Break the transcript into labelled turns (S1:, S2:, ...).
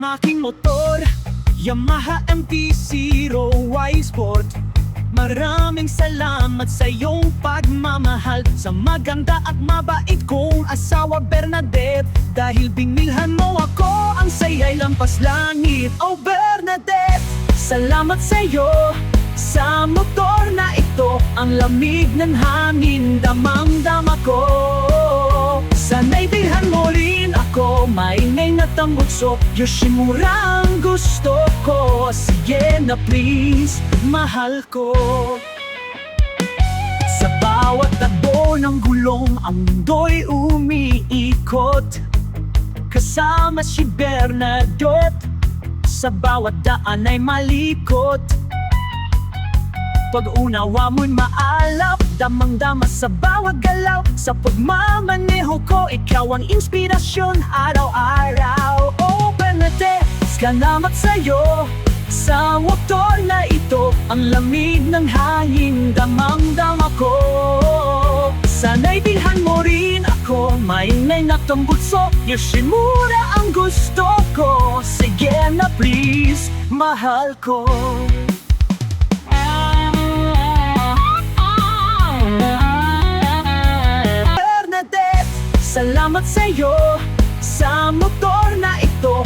S1: Aking motor, Yamaha MT-0 Sport. Maraming salamat sa iyong pagmamahal, sa maganda at mabait kong asawa Bernadette. Dahil binilhan mo ako, ang saya'y lampas langit. Oh Bernadette, salamat sa iyo, sa motor na ito. Ang lamig ng hangin, damang-dama ko. Sana'y bilhan mo rin ako, maingay na tambutso. Yoshimura ang gusto ko, sige na please, mahal ko. Sa bawat takbo ng gulong, ang mundo'y umiikot. Kasama si Bernadette, sa bawat daan ay malikot. Pag-unawa mo'y maalap, damang-dama sa bawat galaw. Sa pagmamaneho ko, ikaw ang inspirasyon araw-araw. Oh Bernadette, salamat sa'yo, sa motor na ito. Ang lamig ng hangin, damang-dama ko. Sana'y bilhan mo rin ako, maingay na tambutso. Yoshimura ang gusto ko, sige na please, mahal ko. Bernadette, salamat sa'yo, sa motor na ito.